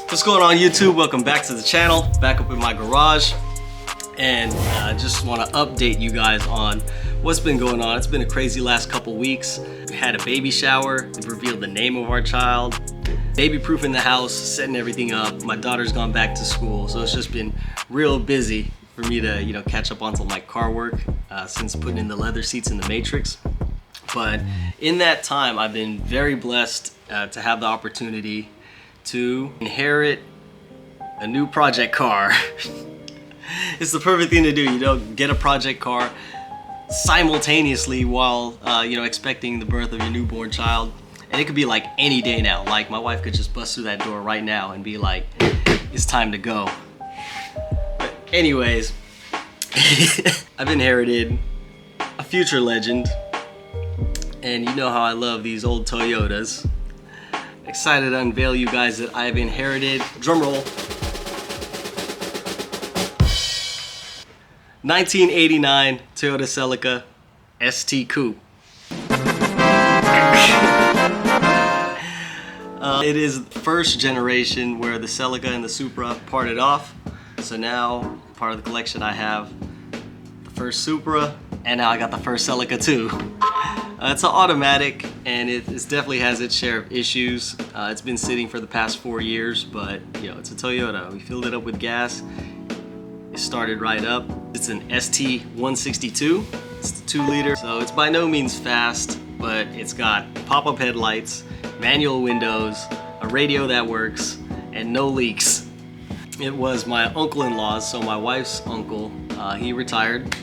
What's going on YouTube? Welcome back to the channel, back up in my garage, and I just want to update you guys on what's been going on. It's been a crazy last couple weeks. We had a baby shower, we revealed the name of our child, baby proofing the house, setting everything up. My daughter's gone back to school, so it's just been real busy for me to catch up on some like car work since putting in the leather seats in the Matrix. But in that time, I've been very blessed to have the opportunity to inherit a new project car. It's the perfect thing to do, get a project car simultaneously while expecting the birth of your newborn child. And it could be like any day now. Like my wife could just bust through that door right now and be like, it's time to go. But anyways, I've inherited a future legend, and you know how I love these old Toyotas. Excited to unveil you guys that I've inherited, drumroll, 1989 Toyota Celica ST Coupe. It is the first generation where the Celica and the Supra parted off. So now, part of the collection, I have the first Supra, and now I got the first Celica too. It's an automatic, and it definitely has its share of issues. It's been sitting for the past 4 years, but it's a Toyota. We filled it up with gas. It started right up. It's an ST162. It's the 2-liter, so it's by no means fast, but it's got pop-up headlights, manual windows, a radio that works, and no leaks. It was my uncle-in-law's, so my wife's uncle. He retired,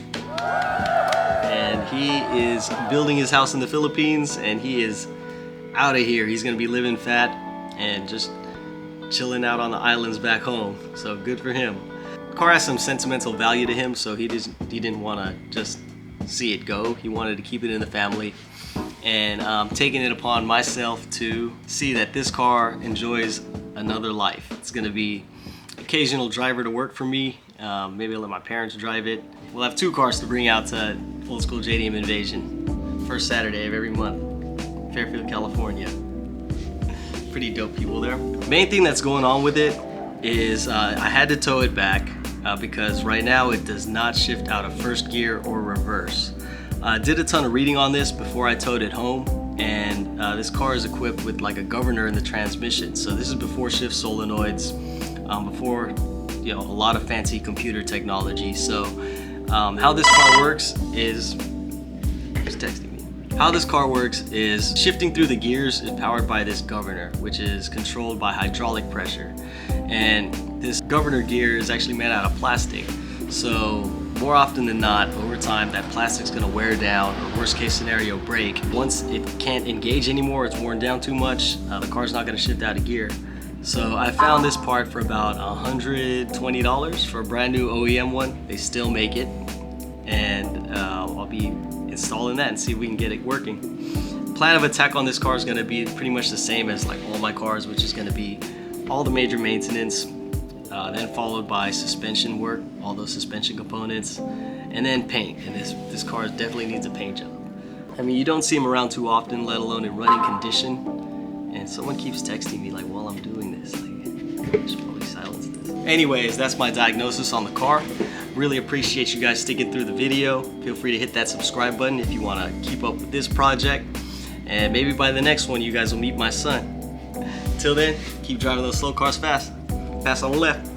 and he is building his house in the Philippines, and he is out of here. He's gonna be living fat and just chilling out on the islands back home, so good for him. The car has some sentimental value to him, so he didn't want to just see it go. He wanted to keep it in the family, and I'm taking it upon myself to see that this car enjoys another life. It's gonna be occasional driver to work for me. Maybe I'll let my parents drive it. We'll have 2 cars to bring out to Old School JDM Invasion. First Saturday of every month, Fairfield, California. Pretty dope people there. The main thing that's going on with it is I had to tow it back because right now it does not shift out of first gear or reverse. I did a ton of reading on this before I towed it home, and this car is equipped with like a governor in the transmission. So this is before shift solenoids, before a lot of fancy computer technology. So how this car works is, who's texting me? How this car works is shifting through the gears is powered by this governor, which is controlled by hydraulic pressure. And this governor gear is actually made out of plastic. So more often than not, over time, that plastic's gonna wear down, or worst case scenario, break. Once it can't engage anymore, it's worn down too much, the car's not gonna shift out of gear. So I found this part for about $120 for a brand new OEM one. They still make it, and I'll be installing that and see if we can get it working. Plan of attack on this car is going to be pretty much the same as like all my cars, which is going to be all the major maintenance, then followed by suspension work, all those suspension components, and then paint. And this car definitely needs a paint job. I mean, you don't see them around too often, let alone in running condition. And someone keeps texting me like while I'm doing this, like, I should probably silence this. Anyways, that's my diagnosis on the car. Really appreciate you guys sticking through the video. Feel free to hit that subscribe button if you want to keep up with this project. And maybe by the next one, you guys will meet my son. Till then, keep driving those slow cars fast. Pass on the left.